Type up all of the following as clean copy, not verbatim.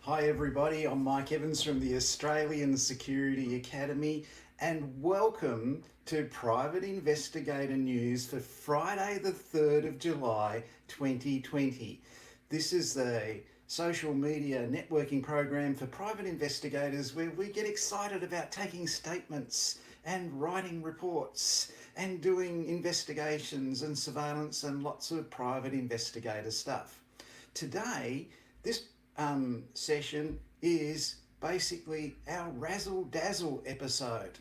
Hi everybody, I'm Mike Evans from the Australian Security Academy and welcome to Private Investigator News for Friday the 3rd of July 2020. This is the social media networking program for private investigators where we get excited about taking statements and writing reports and doing investigations and surveillance and lots of private investigator stuff. Today, this session is basically our Razzle Dazzle episode.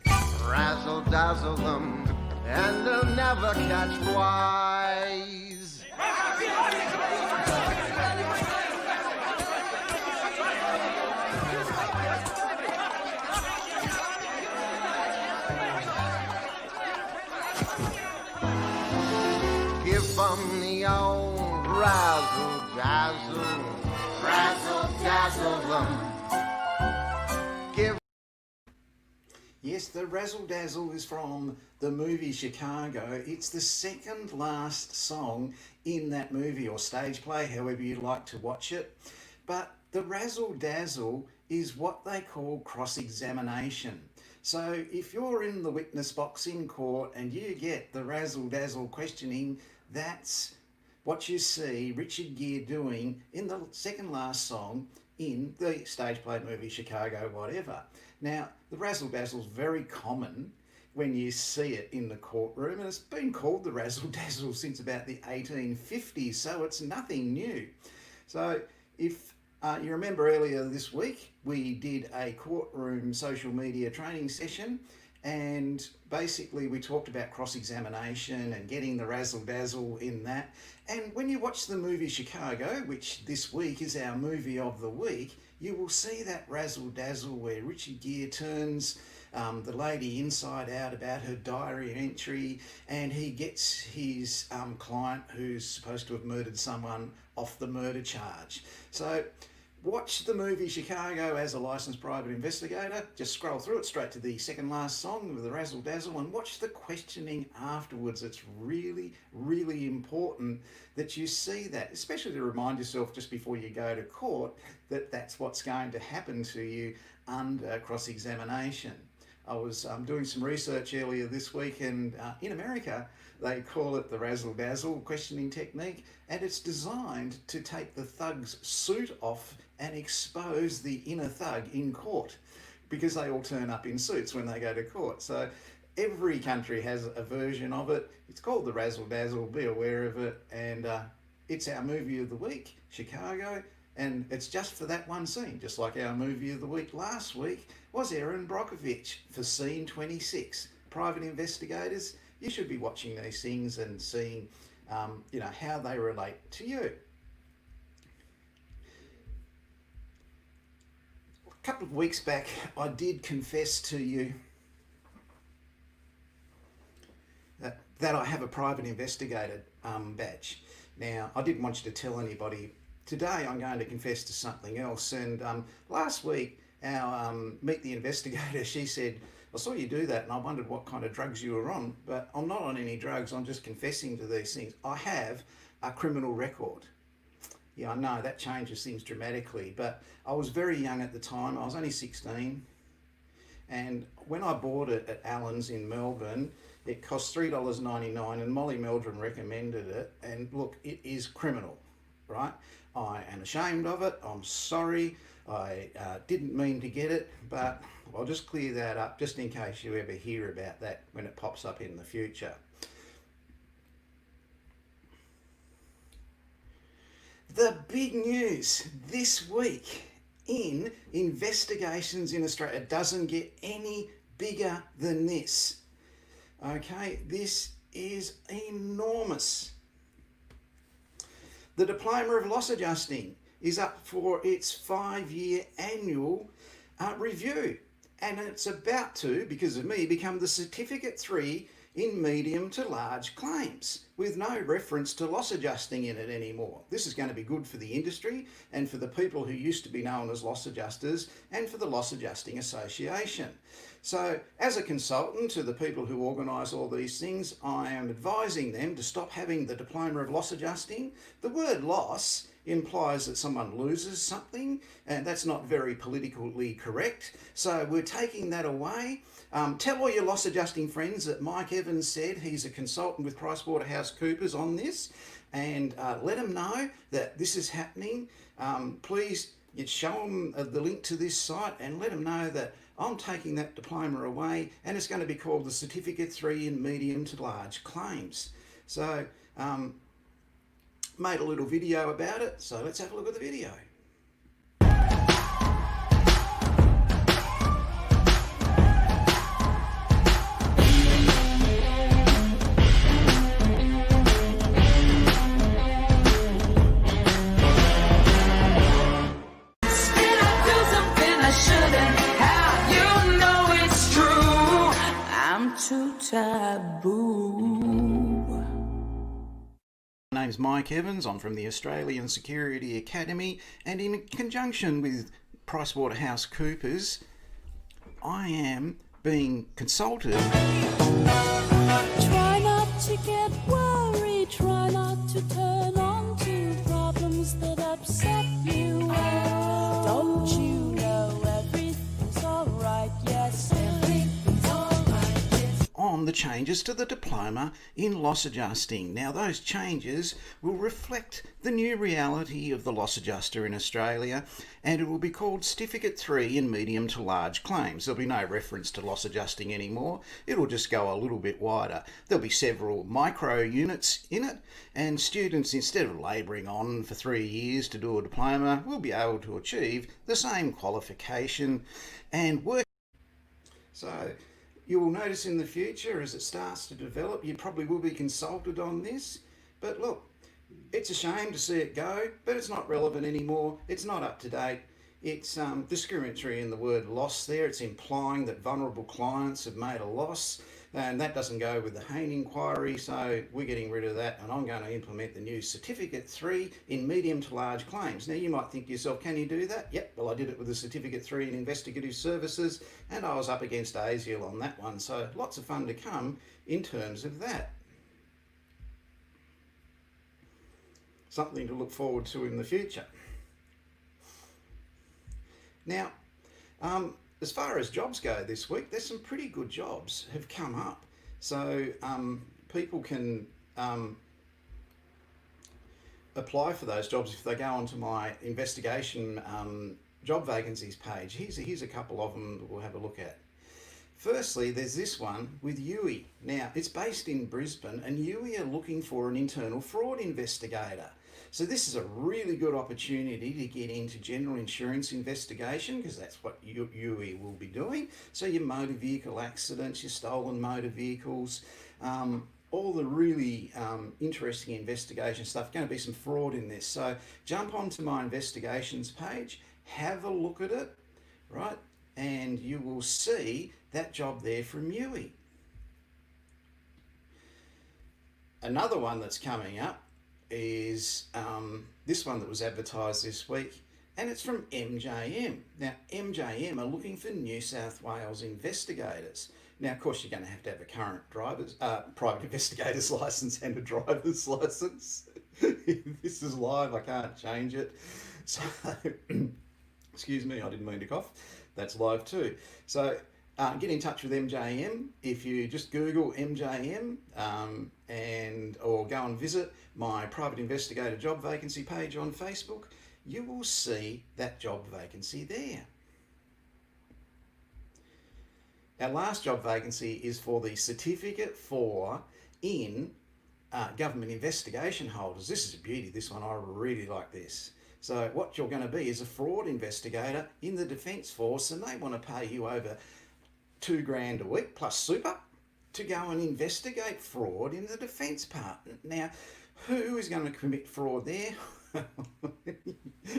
Razzle dazzle them, and they'll never catch flies. Give 'em the old razzle dazzle. Razzle dazzle them. Give. Yes, the Razzle Dazzle is from the movie Chicago. It's the second last song in that movie or stage play, however you'd like to watch it. But the Razzle Dazzle is what they call cross-examination. So if you're in the witness box in court and you get the Razzle Dazzle questioning, that's what you see Richard Gere doing in the second last song in the stage play movie Chicago, whatever. Now, the Razzle Dazzle is very common when you see it in the courtroom, and it's been called the Razzle Dazzle since about the 1850s, so it's nothing new. So if you remember earlier this week, we did a courtroom social media training session, and basically we talked about cross-examination and getting the razzle-dazzle in that. And when you watch the movie Chicago, which this week is our movie of the week, you will see that razzle-dazzle where Richard Gere turns the lady inside out about her diary entry, and he gets his client who's supposed to have murdered someone off the murder charge. So watch the movie Chicago as a licensed private investigator. Just scroll through it straight to the second last song with the Razzle Dazzle and watch the questioning afterwards. It's really, really important that you see that, especially to remind yourself just before you go to court that that's what's going to happen to you under cross-examination. I was doing some research earlier this week, and in America they call it the Razzle Dazzle questioning technique, and it's designed to take the thug's suit off and expose the inner thug in court, because they all turn up in suits when they go to court. So every country has a version of it. It's called the Razzle Dazzle, be aware of it, and it's our movie of the week, Chicago. And it's just for that one scene, just like our movie of the week last week was Erin Brockovich for scene 26. Private investigators, you should be watching these things and seeing, how they relate to you. A couple of weeks back, I did confess to you that I have a private investigator badge. Now, I didn't want you to tell anybody. Today I'm going to confess to something else, and last week our Meet the Investigator, she said, I saw you do that and I wondered what kind of drugs you were on, but I'm not on any drugs, I'm just confessing to these things. I have a criminal record. Yeah, I know that changes things dramatically, but I was very young at the time, I was only 16, and when I bought it at Allen's in Melbourne, it cost $3.99 and Molly Meldrum recommended it, and look, it is criminal. Right? I am ashamed of it. I'm sorry. I didn't mean to get it, but I'll just clear that up just in case you ever hear about that when it pops up in the future. The big news this week in investigations in Australia, it doesn't get any bigger than this. Okay, this is enormous. The Diploma of Loss Adjusting is up for its 5-year annual review, and it's about to, because of me, become the Certificate 3 in medium to large claims, with no reference to loss adjusting in it anymore. This is going to be good for the industry and for the people who used to be known as loss adjusters and for the Loss Adjusting Association. So as a consultant to the people who organise all these things, I am advising them to stop having the Diploma of Loss Adjusting. The word loss implies that someone loses something, and that's not very politically correct. So we're taking that away. Tell all your loss adjusting friends that Mike Evans said he's a consultant with PricewaterhouseCoopers on this, and let them know that this is happening. Please, you show them the link to this site and let them know that I'm taking that diploma away, and it's going to be called the Certificate 3 in Medium to Large Claims. So, made a little video about it, so let's have a look at the video. Too taboo. My name's Mike Evans. I'm from the Australian Security Academy, and in conjunction with PricewaterhouseCoopers, I am being consulted. Try not to get worried, try not to turn on to problems that upset you. Don't you know everything's alright? Yes, everything's alright. Yes. On the changes to the diploma in loss adjusting. Now, those changes will reflect the new reality of the loss adjuster in Australia, and it will be called Certificate 3 in Medium to Large Claims. There'll be no reference to loss adjusting anymore. It'll just go a little bit wider. There'll be several micro units in it, and students, instead of labouring on for 3 years to do a diploma, will be able to achieve the same qualification and work. So, you will notice in the future as it starts to develop, you probably will be consulted on this. But look, it's a shame to see it go, but it's not relevant anymore. It's not up to date. It's discriminatory in the word loss there. It's implying that vulnerable clients have made a loss, and that doesn't go with the Hayne inquiry, so we're getting rid of that, and I'm going to implement the new Certificate 3 in medium to large claims. Now, you might think to yourself, can you do that? Yep, well, I did it with the Certificate 3 in investigative services, and I was up against ASIAL on that one, so lots of fun to come in terms of that. Something to look forward to in the future. Now, as far as jobs go this week, there's some pretty good jobs have come up. So people can apply for those jobs if they go onto my investigation job vacancies page. Here's a couple of them that we'll have a look at. Firstly, there's this one with UE. Now, it's based in Brisbane, and UE are looking for an internal fraud investigator. So this is a really good opportunity to get into general insurance investigation, because that's what UE will be doing. So your motor vehicle accidents, your stolen motor vehicles, all the really interesting investigation stuff. Going to be some fraud in this. So jump onto my investigations page, have a look at it, right? And you will see that job there from UE. Another one that's coming up is this one that was advertised this week, and it's from MJM. Now, MJM are looking for New South Wales investigators. Now, of course, you're going to have a current private investigator's license and a driver's license. This is live, I can't change it. So, excuse me, I didn't mean to cough. That's live too. So, get in touch with MJM. If you just Google MJM or go and visit my private investigator job vacancy page on Facebook, you will see that job vacancy there. Our last job vacancy is for the Certificate 4 in Government Investigation Holders. This is a beauty, this one. I really like this. So what you're going to be is a fraud investigator in the Defence Force, and they want to pay you over $2,000 a week plus super to go and investigate fraud in the defence part. Now, who is going to commit fraud there?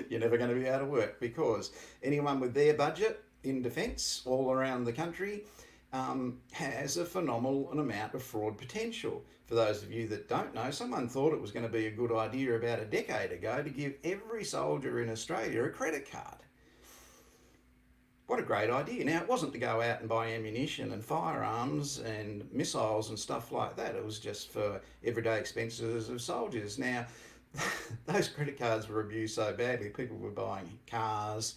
You're never going to be able to work, because anyone with their budget in defence all around the country has a phenomenal amount of fraud potential. For those of you that don't know, someone thought it was going to be a good idea about a decade ago to give every soldier in Australia a credit card. What a great idea. Now, it wasn't to go out and buy ammunition and firearms and missiles and stuff like that. It was just for everyday expenses of soldiers. Now, those credit cards were abused so badly. People were buying cars,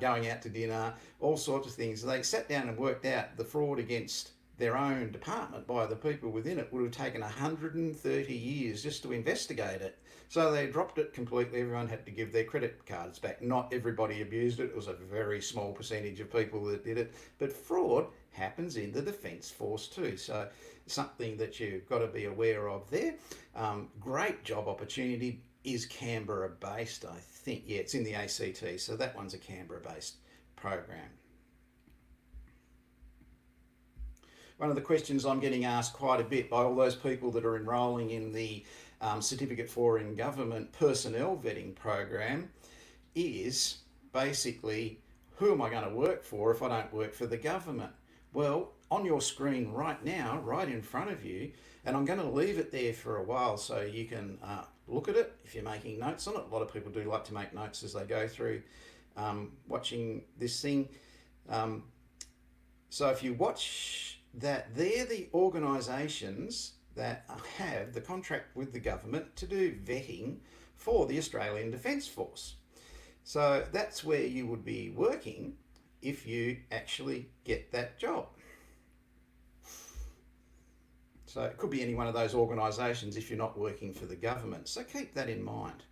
going out to dinner, all sorts of things. They sat down and worked out the fraud against their own department by the people within it would have taken 130 years just to investigate it. So they dropped it completely. Everyone had to give their credit cards back. Not everybody abused it. It was a very small percentage of people that did it. But fraud happens in the Defence Force too. So something that you've got to be aware of there. Great job opportunity. Is Canberra based, I think. Yeah, it's in the ACT. So that one's a Canberra based program. One of the questions I'm getting asked quite a bit by all those people that are enrolling in the Certificate for in Government personnel vetting program is basically, who am I going to work for if I don't work for the government? Well, on your screen right now, right in front of you, and I'm going to leave it there for a while so you can look at it if you're making notes on it. A lot of people do like to make notes as they go through watching this thing. So if you watch that, they're the organisations that have the contract with the government to do vetting for the Australian Defence Force. So that's where you would be working if you actually get that job. So it could be any one of those organisations if you're not working for the government. So keep that in mind.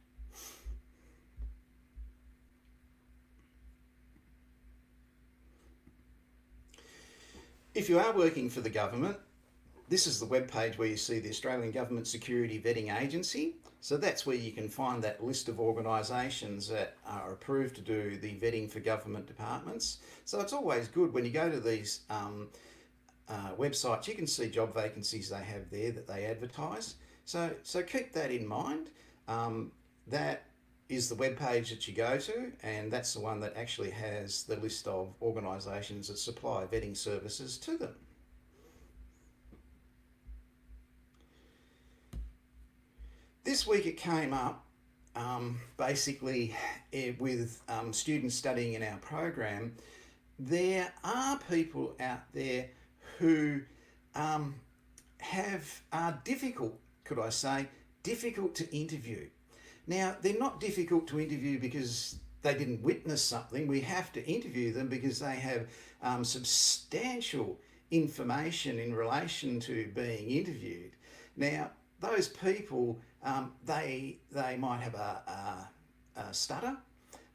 If you are working for the government, this is the web page where you see the Australian Government Security Vetting Agency. So that's where you can find that list of organisations that are approved to do the vetting for government departments. So it's always good when you go to these websites, you can see job vacancies they have there that they advertise. So keep that in mind. That is the web page that you go to, and that's the one that actually has the list of organisations that supply vetting services to them. This week it came up basically with students studying in our program. There are people out there who are difficult, could I say, difficult to interview. Now, they're not difficult to interview because they didn't witness something. We have to interview them because they have substantial information in relation to being interviewed. Now, those people, they might have a stutter.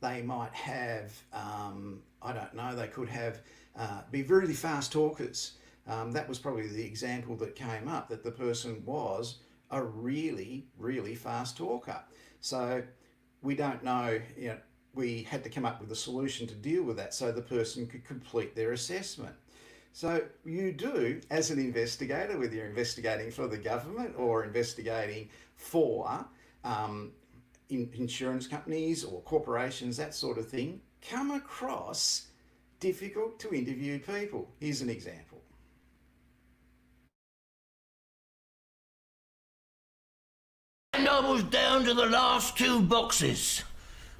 They might have, I don't know, they could have, be really fast talkers. That was probably the example that came up, that the person was a really, really fast talker. So we don't know, we had to come up with a solution to deal with that so the person could complete their assessment. So you do, as an investigator, whether you're investigating for the government or investigating for insurance companies or corporations, that sort of thing, come across difficult to interview people. Here's an example. And I was down to the last 2 boxes.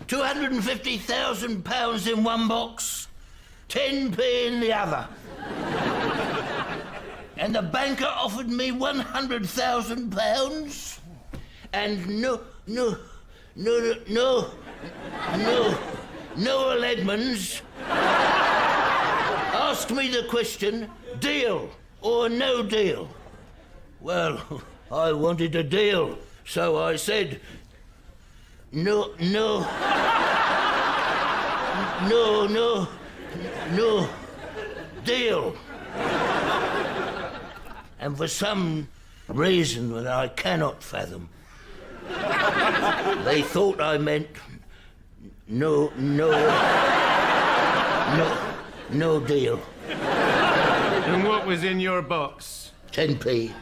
£250,000 in one box, 10p in the other. And the banker offered me £100,000 and Noel Edmonds asked me the question, deal or no deal? Well, I wanted a deal, so I said, no deal. And for some reason that I cannot fathom, they thought I meant no deal. And what was in your box? 10p.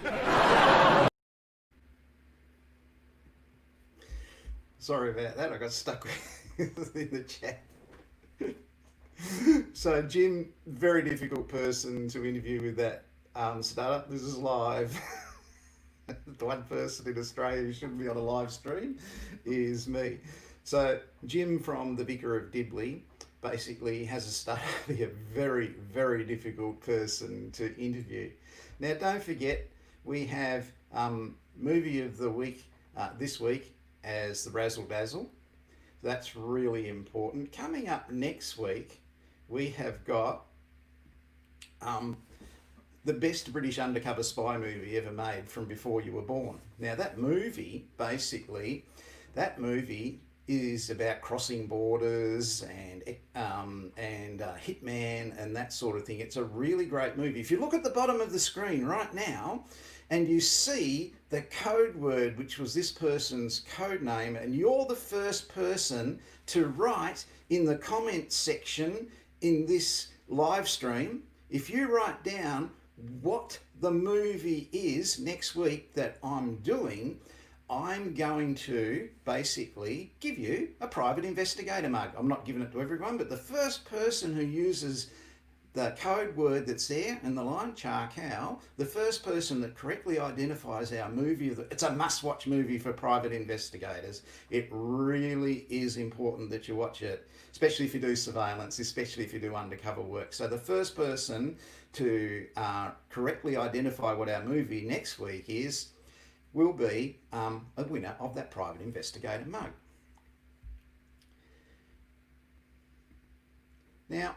Sorry about that, I got stuck with in the chat. So Jim, very difficult person to interview with that startup. This is live. The one person in Australia who shouldn't be on a live stream is me. So Jim from the Vicar of Dibley basically has a startup, be a very, very difficult person to interview. Now don't forget, we have Movie of the Week this week as the Razzle Dazzle. That's really important. Coming up next week, we have got the best British undercover spy movie ever made, From Before You Were Born. Now that movie, basically, is about crossing borders and hitman and that sort of thing. It's a really great movie. If you look at the bottom of the screen right now and you see the code word, which was this person's code name, and you're the first person to write in the comment section in this live stream, if you write down what the movie is next week that I'm doing, I'm going to basically give you a private investigator mug. I'm not giving it to everyone, but the first person who uses the code word that's there in the line, Charcow, the first person that correctly identifies our movie, it's a must-watch movie for private investigators. It really is important that you watch it, especially if you do surveillance, especially if you do undercover work. So the first person to correctly identify what our movie next week is will be a winner of that private investigator mug. Now,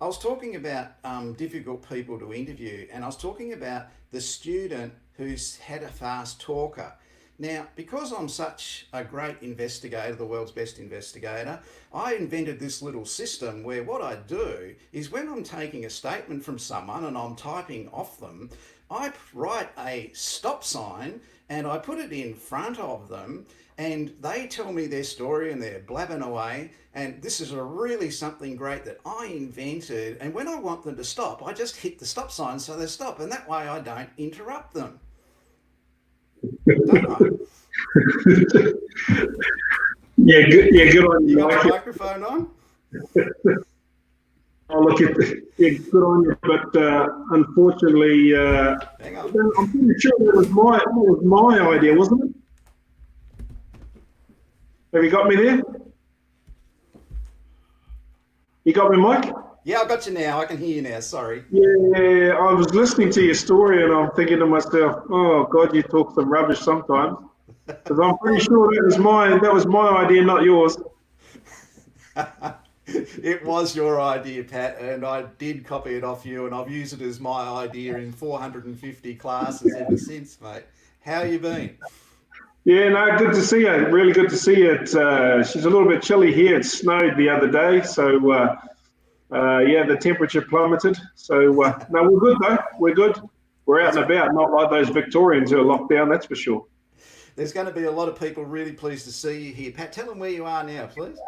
I was talking about difficult people to interview, and I was talking about the student who's had a fast talker. Now, because I'm such a great investigator, the world's best investigator, I invented this little system where what I do is when I'm taking a statement from someone and I'm typing off them, I write a stop sign and I put it in front of them, and they tell me their story and they're blabbing away. And this is really something great that I invented. And when I want them to stop, I just hit the stop sign so they stop. And that way I don't interrupt them. Don't I? Yeah, good on you. You got the microphone on? Oh, look, good on you, but unfortunately, Hang on. I'm pretty sure that was my idea, wasn't it? Have you got me there? You got me, Mike? Yeah, I got you now. I can hear you now. Sorry. Yeah, I was listening to your story and I'm thinking to myself, oh God, you talk some rubbish sometimes. Because I'm pretty sure that was my idea, not yours. It was your idea, Pat, and I did copy it off you, and I've used it as my idea in 450 classes ever since, mate. How you been? Yeah, no, good to see you. Really good to see you. She's a little bit chilly here. It snowed the other day, so yeah, the temperature plummeted. So no, we're good though. We're good. We're out and about, not like those Victorians who are locked down. That's for sure. There's going to be a lot of people really pleased to see you here. Pat, tell them where you are now, please.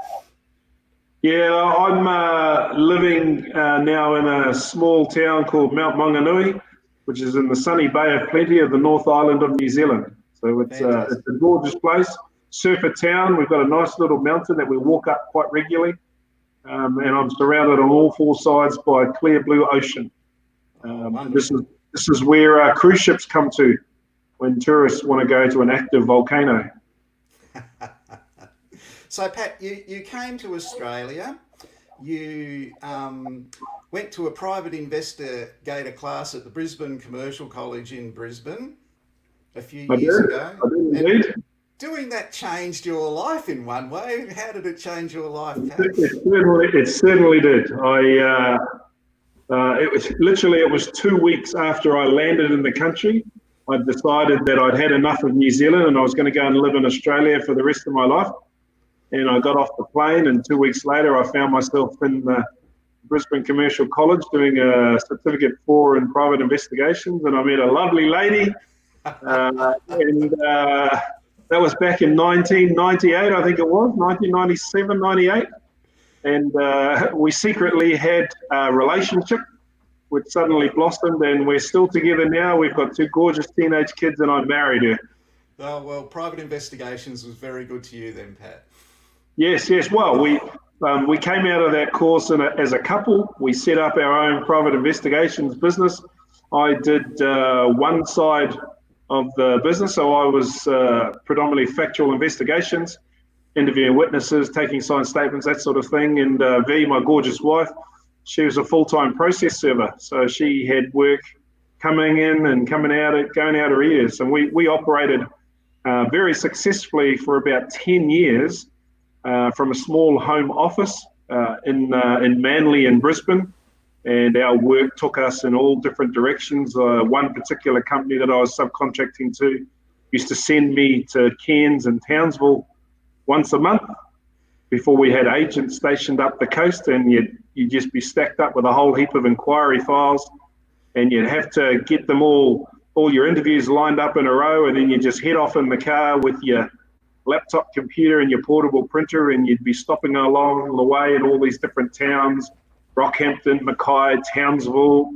Yeah, I'm living now in a small town called Mount Maunganui, which is in the sunny Bay of Plenty of the North Island of New Zealand. So it's a gorgeous place, surfer town. We've got a nice little mountain that we walk up quite regularly, and I'm surrounded on all four sides by a clear blue ocean. This is where cruise ships come to when tourists want to go to an active volcano. So, Pat, you came to Australia. You went to a private investigator class at the Brisbane Commercial College in Brisbane a few years ago. I did indeed. Doing that changed your life in one way. How did it change your life, Pat? It certainly did. It was 2 weeks after I landed in the country. I decided that I'd had enough of New Zealand and I was going to go and live in Australia for the rest of my life. And I got off the plane, and 2 weeks later, I found myself in Brisbane Commercial College doing a certificate 4 in private investigations, and I met a lovely lady. That was back in 1998, I think it was, 1997, 98. And we secretly had a relationship, which suddenly blossomed, and we're still together now. We've got 2 gorgeous teenage kids, and I married her. Oh, well, private investigations was very good to you then, Pat. Yes. Well, we came out of that course as a couple. We set up our own private investigations business. I did one side of the business, so I was predominantly factual investigations, interviewing witnesses, taking signed statements, that sort of thing. And V, my gorgeous wife, she was a full-time process server, so she had work coming in and coming out, going out her ears. And we operated very successfully for about 10 years from a small home office in Manly and Brisbane. And our work took us in all different directions. One particular company that I was subcontracting to used to send me to Cairns and Townsville once a month before we had agents stationed up the coast, and you'd just be stacked up with a whole heap of inquiry files, and you'd have to get them all your interviews lined up in a row, and then you just head off in the car with your laptop computer and your portable printer, and you'd be stopping along the way in all these different towns, Rockhampton, Mackay, Townsville.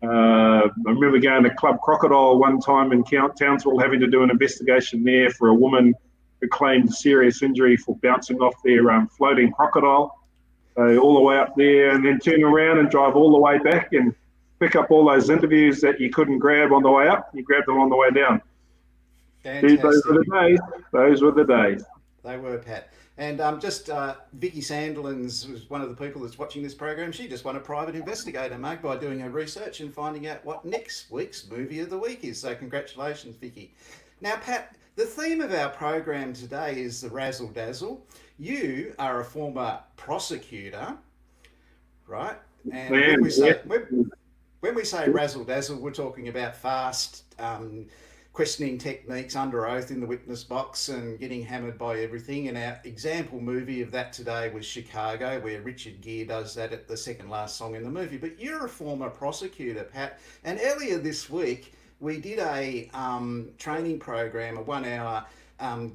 I remember going to Club Crocodile one time in Townsville, having to do an investigation there for a woman who claimed a serious injury for bouncing off their floating crocodile. So all the way up there, and then turn around and drive all the way back and pick up all those interviews that you couldn't grab on the way up. You grabbed them on the way down. Fantastic. Those were the days. Those were the days. They were, Pat. And Vicky Sandilands was one of the people that's watching this program. She just won a private investigator mug by doing her research and finding out what next week's movie of the week is. So congratulations, Vicky. Now, Pat, the theme of our program today is the razzle dazzle. You are a former prosecutor, right? And when we say razzle dazzle, we're talking about fast questioning techniques under oath in the witness box and getting hammered by everything. And our example movie of that today was Chicago, where Richard Gere does that at the second last song in the movie. But you're a former prosecutor, Pat, and earlier this week we did a training program, a 1 hour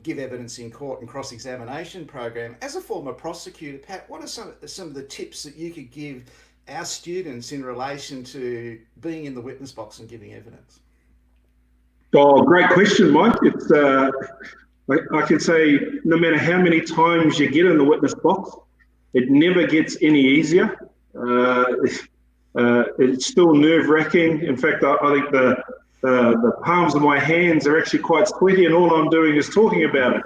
give evidence in court and cross-examination program. As a former prosecutor, Pat, what are some of the tips that you could give our students in relation to being in the witness box and giving evidence? Oh, great question, Mike. It's I can say no matter how many times you get in the witness box, it never gets any easier. It's still nerve-wracking. In fact, I think the palms of my hands are actually quite sweaty, and all I'm doing is talking about it.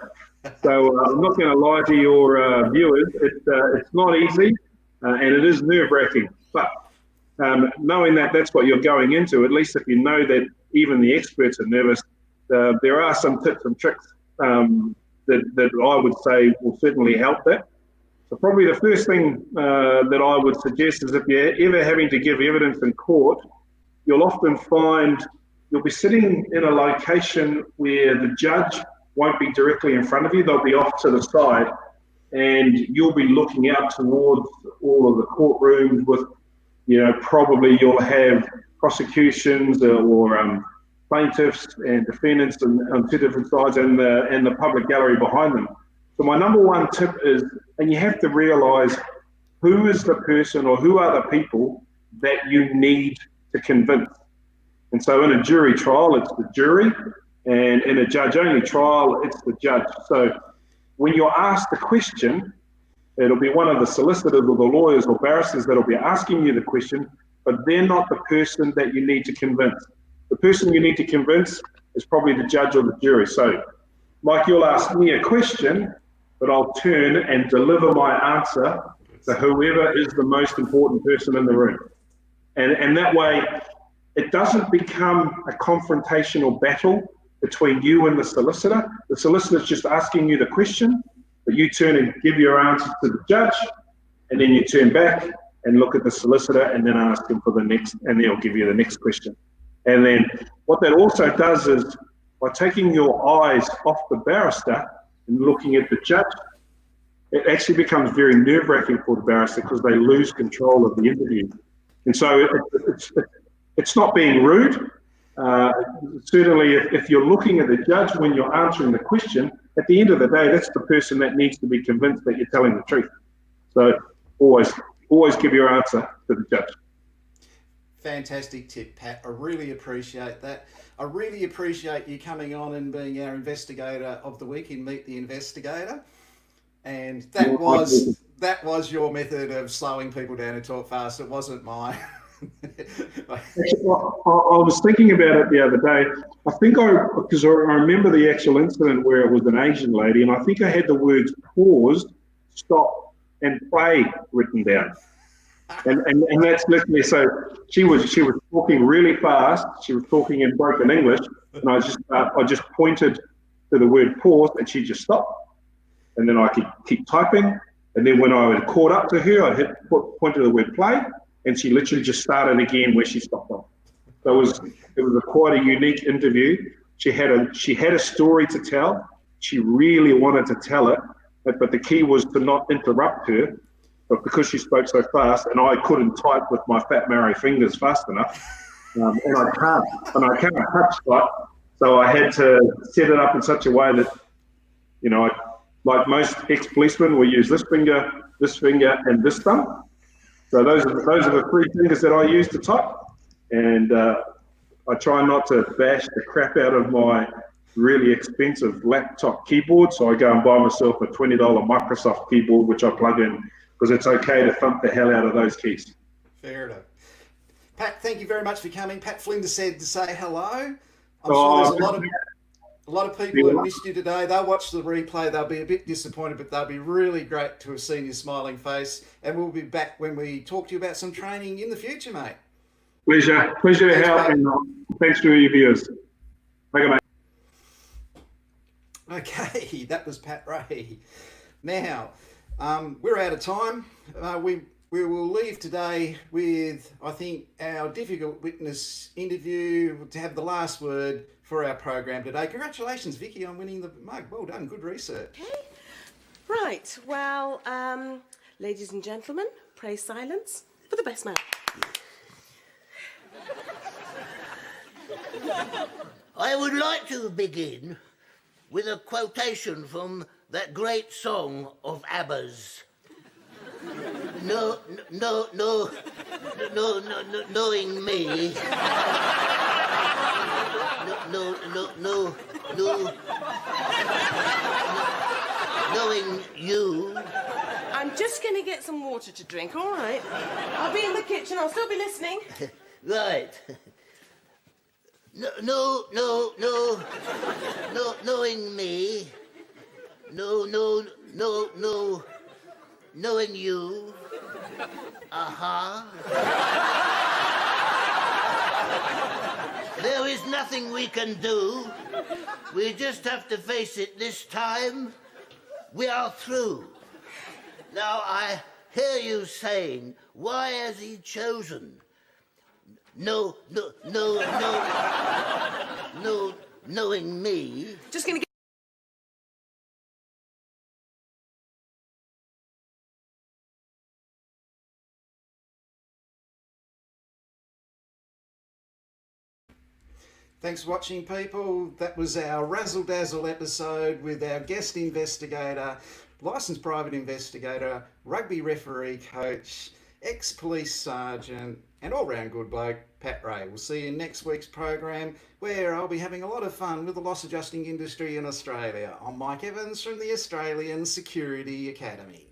So I'm not going to lie to your viewers. It's not easy, and it is nerve-wracking. But knowing that that's what you're going into, at least if you know that even the experts are nervous, there are some tips and tricks that I would say will certainly help that. So probably the first thing that I would suggest is if you're ever having to give evidence in court, you'll often find you'll be sitting in a location where the judge won't be directly in front of you. They'll be off to the side, and you'll be looking out towards all of the courtrooms with, probably you'll have prosecutions or plaintiffs and defendants on two different sides, and the public gallery behind them. So my number one tip is, and you have to realise who is the person or who are the people that you need to convince. And so in a jury trial, it's the jury, and in a judge-only trial, it's the judge. So when you're asked the question, it'll be one of the solicitors or the lawyers or barristers that'll be asking you the question, but they're not the person that you need to convince. The person you need to convince is probably the judge or the jury. So, Mike, you'll ask me a question, but I'll turn and deliver my answer to whoever is the most important person in the room. And that way, it doesn't become a confrontational battle between you and the solicitor. The solicitor's just asking you the question, but you turn and give your answer to the judge, and then you turn back and look at the solicitor and then ask him for the next, and they'll give you the next question. And then what that also does is, by taking your eyes off the barrister and looking at the judge, it actually becomes very nerve-wracking for the barrister because they lose control of the interview. And so it's not being rude. Certainly, if you're looking at the judge when you're answering the question, at the end of the day, that's the person that needs to be convinced that you're telling the truth. So always give your answer to the judge. Fantastic tip, Pat. I really appreciate that. I really appreciate you coming on and being our investigator of the week in Meet the Investigator. And that was your method of slowing people down and talk fast. It wasn't mine. Actually, I was thinking about it the other day. Because I remember the actual incident where it was an Asian lady, and I think I had the words pause, stop, and play written down. And that's literally, so she was talking really fast. She was talking in broken English, and I just pointed to the word pause, and she'd just stop. And then I could keep typing. And then when I had caught up to her, I'd point to the word play, and she literally just started again where she stopped off. So it was quite a unique interview. She had a story to tell. She really wanted to tell it, but the key was to not interrupt her. But because she spoke so fast, and I couldn't type with my fat Maori fingers fast enough, and I can't touch that, so I had to set it up in such a way that, like most ex-policemen, we use this finger, and this thumb. So those are the three fingers that I use to type, and I try not to bash the crap out of my really expensive laptop keyboard. So I go and buy myself a $20 Microsoft keyboard, which I plug in, because it's okay to thump the hell out of those keys. Fair enough. Pat, thank you very much for coming. Pat Flinders said to say hello. I'm sure there's a lot of people who missed you today. They'll watch the replay. They'll be a bit disappointed, but they'll be really great to have seen your smiling face. And we'll be back when we talk to you about some training in the future, mate. Pleasure to help, and thanks to your viewers. Thank you, mate. Okay, that was Pat Ray. Now, we're out of time. We will leave today with, I think, our difficult witness interview to have the last word for our program today. Congratulations, Vicky, on winning the mug. Well done, good research. Okay. Right, well, ladies and gentlemen, pray silence for the best man. I would like to begin with a quotation from that great song of ABBA's. Knowing me. Knowing you. I'm just going to get some water to drink, all right? I'll be in the kitchen, I'll still be listening. Right. Knowing me. Knowing you. There is nothing we can do. We just have to face it this time. We are through. Now I hear you saying, why has he chosen? Knowing me. Just going to Thanks for watching, people. That was our Razzle Dazzle episode with our guest investigator, licensed private investigator, rugby referee coach, ex-police sergeant, and all-round good bloke, Pat Ray. We'll see you in next week's program, where I'll be having a lot of fun with the loss adjusting industry in Australia. I'm Mike Evans from the Australian Security Academy.